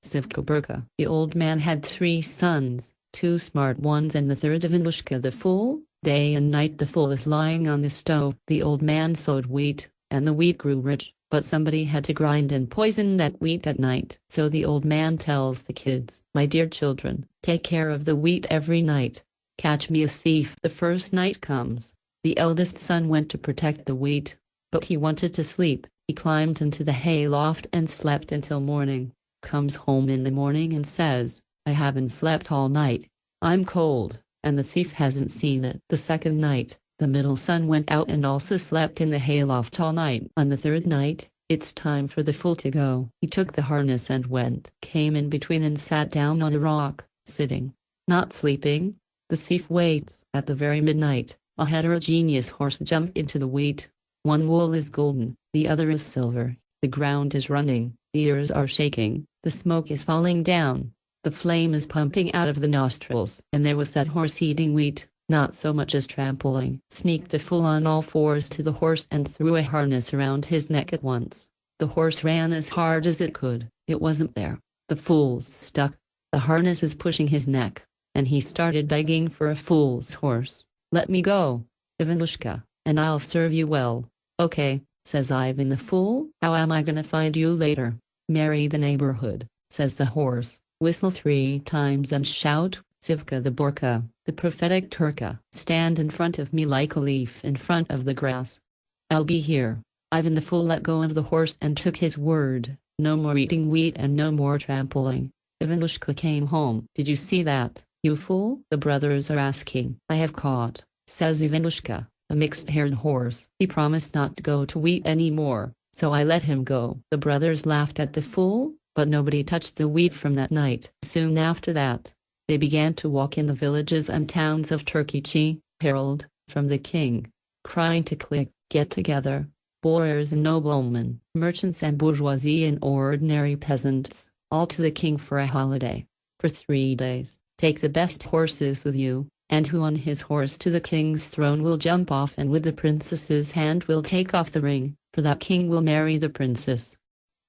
Sivka-Burka. The old man had 3 sons, 2 smart ones and the third Ivanushka the fool. Day and night the fool is lying on the stove. The old man sowed wheat, and the wheat grew rich, but somebody had to grind and poison that wheat at night. So the old man tells the kids, "My dear children, take care of the wheat every night. Catch me a thief." The first night comes. The eldest son went to protect the wheat, but he wanted to sleep. He climbed into the hayloft and slept until morning. Comes home in the morning and says, "I haven't slept all night. I'm cold," and the thief hasn't seen it. The second night, the middle son went out and also slept in the hayloft all night. On the third night, it's time for the fool to go. He took the harness and came in between and sat down on a rock, sitting, not sleeping. The thief waits. At the very midnight, a heterogeneous horse jumped into the wheat. One wool is golden, the other is silver. The ground is running, the ears are shaking, the smoke is falling down, the flame is pumping out of the nostrils. And there was that horse eating wheat, not so much as trampling. Sneaked a fool on all fours to the horse and threw a harness around his neck at once. The horse ran as hard as it could. It wasn't there. The fool's stuck. The harness is pushing his neck, and he started begging for a fool's horse. "Let me go, Ivanushka, and I'll serve you well." "Okay," says Ivan the fool. "How am I gonna find you later?" "Marry the neighborhood," says the horse. "Whistle 3 times and shout, 'Sivka-Burka, the prophetic Turka. Stand in front of me like a leaf in front of the grass. I'll be here." Ivan the fool let go of the horse and took his word. No more eating wheat and no more trampling. Ivanushka came home. "Did you see that, you fool?" the brothers are asking. "I have caught," says Ivanushka, "a mixed-haired horse. He promised not to go to wheat anymore, so I let him go." The brothers laughed at the fool, but nobody touched the wheat from that night. Soon after that, they began to walk in the villages and towns of Turkey, herald from the king, crying to click, "Get together, boyars and noblemen, merchants and bourgeoisie and ordinary peasants, all to the king for a holiday. For 3 days, take the best horses with you, and who on his horse to the king's throne will jump off and with the princess's hand will take off the ring, for that king will marry the princess."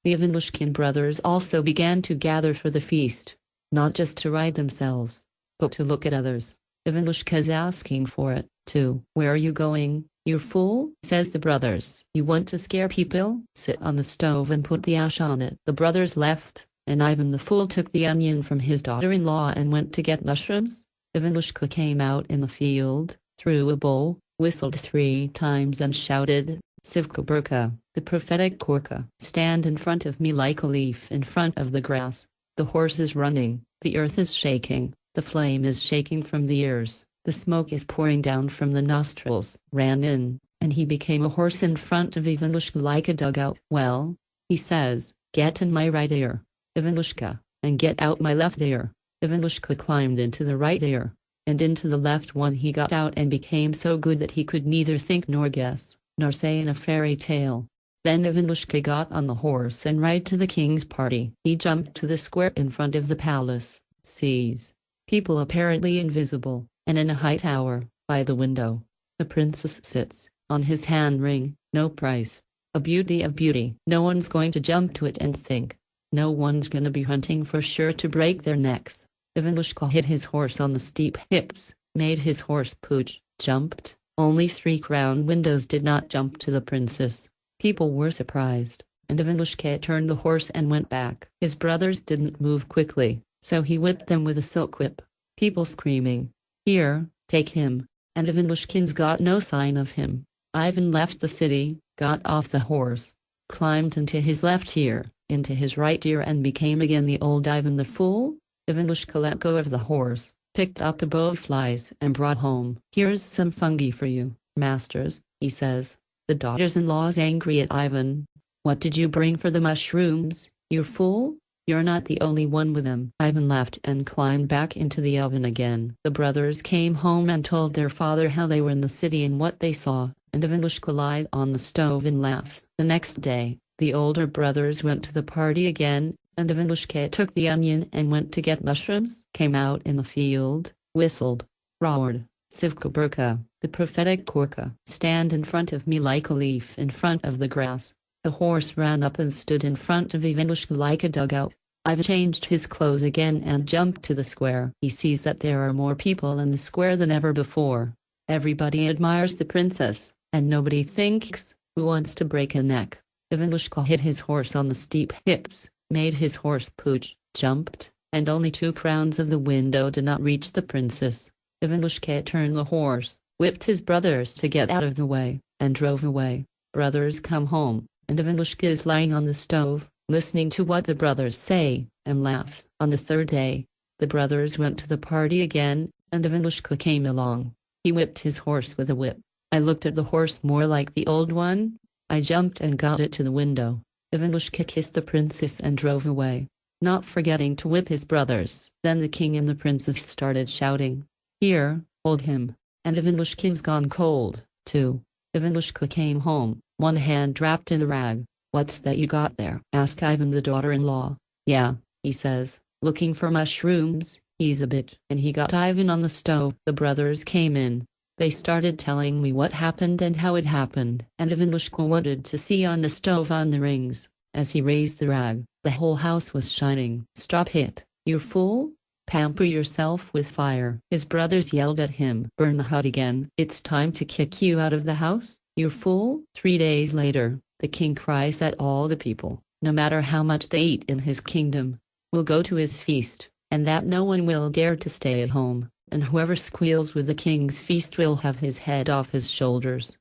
The Ivanushkin brothers also began to gather for the feast, not just to ride themselves, but to look at others. Ivanushka's asking for it, too. "Where are you going, you fool?" says the brothers. "You want to scare people? Sit on the stove and put the ash on it." The brothers left, and Ivan the fool took the onion from his daughter-in-law and went to get mushrooms. Ivanushka came out in the field, threw a bow, whistled 3 times and shouted, "Sivka-Burka, the prophetic Turka. Stand in front of me like a leaf in front of the grass." The horse is running, the earth is shaking, the flame is shaking from the ears, the smoke is pouring down from the nostrils. Ran in, and he became a horse in front of Ivanushka like a dugout. "Well," he says, "get in my right ear, Ivanushka, and get out my left ear." Ivanushka climbed into the right ear, and into the left one he got out and became so good that he could neither think nor guess, nor say in a fairy tale. Then Ivanushka got on the horse and rode to the king's party. He jumped to the square in front of the palace, sees people apparently invisible, and in a high tower, by the window, the princess sits, on his hand ring, no price, a beauty of beauty. No one's going to jump to it and think. No one's gonna be hunting for sure to break their necks. Ivanushka hit his horse on the steep hips, made his horse pooch, jumped. Only 3 crown windows did not jump to the princess. People were surprised, and Ivanushka turned the horse and went back. His brothers didn't move quickly, so he whipped them with a silk whip. People screaming, "Here, take him," and Ivanushkin's got no sign of him. Ivan left the city, got off the horse, climbed into his left ear, into his right ear and became again the old Ivan the fool. Ivanushka let go of the horse, picked up a bow of flies and brought home. "Here's some fungi for you, masters," he says. The daughters-in-law's angry at Ivan. "What did you bring for the mushrooms, you fool? You're not the only one with them." Ivan laughed and climbed back into the oven again. The brothers came home and told their father how they were in the city and what they saw, and Ivanushka lies on the stove and laughs. The next day, the older brothers went to the party again, and Ivanushka took the onion and went to get mushrooms. Came out in the field, whistled, roared, "Sivka-Burka, the prophetic Turka. Stand in front of me like a leaf in front of the grass." The horse ran up and stood in front of Ivanushka like a dugout. Ivan changed his clothes again and jumped to the square. He sees that there are more people in the square than ever before. Everybody admires the princess, and nobody thinks, who wants to break a neck. Ivanushka hit his horse on the steep hips, made his horse pooch, jumped, and only 2 crowns of the window did not reach the princess. Ivanushka turned the horse, whipped his brothers to get out of the way, and drove away. Brothers come home, and Ivanushka is lying on the stove, listening to what the brothers say, and laughs. On the 3rd day, the brothers went to the party again, and Ivanushka came along. He whipped his horse with a whip. I looked at the horse more like the old one. I jumped and got it to the window. Ivanushka kissed the princess and drove away, not forgetting to whip his brothers. Then the king and the princess started shouting, "Here, hold him." And Ivanushka's gone cold, too. Ivanushka came home, one hand wrapped in a rag. "What's that you got there?" asked Ivan the daughter-in-law. "Yeah," he says, "looking for mushrooms." He's a bit. And he got Ivan on the stove. The brothers came in. They started telling me what happened and how it happened. And Ivanushka wanted to see on the stove on the rings. As he raised the rag, the whole house was shining. "Stop it, you fool! Pamper yourself with fire." His brothers yelled at him. "Burn the hut again. It's time to kick you out of the house, you fool." 3 days later, the king cries that all the people, no matter how much they eat in his kingdom, will go to his feast, and that no one will dare to stay at home, and whoever squeals with the king's feast will have his head off his shoulders.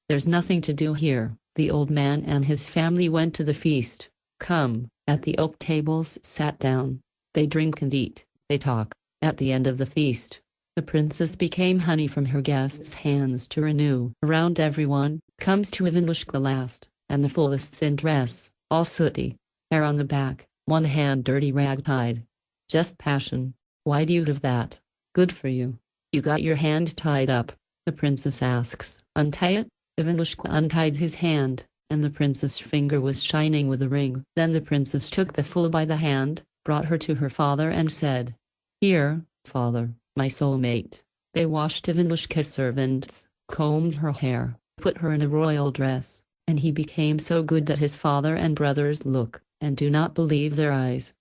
There's nothing to do here. The old man and his family went to the feast. Come, at the oak tables sat down. They drink and eat, they talk. At the end of the feast, the princess became honey from her guests' hands to renew. Around everyone, comes to Ivanushka last, and the fullest thin dress, all sooty, hair on the back, one hand dirty rag tied. Just passion. Why do you have that? Good for you. You got your hand tied up, the princess asks. Untie it? Ivanushka untied his hand, and the princess' finger was shining with a ring. Then the princess took the fool by the hand, brought her to her father and said, "Here, father, my soulmate." They washed Ivanushka's servants, combed her hair, put her in a royal dress, and he became so good that his father and brothers look, and do not believe their eyes.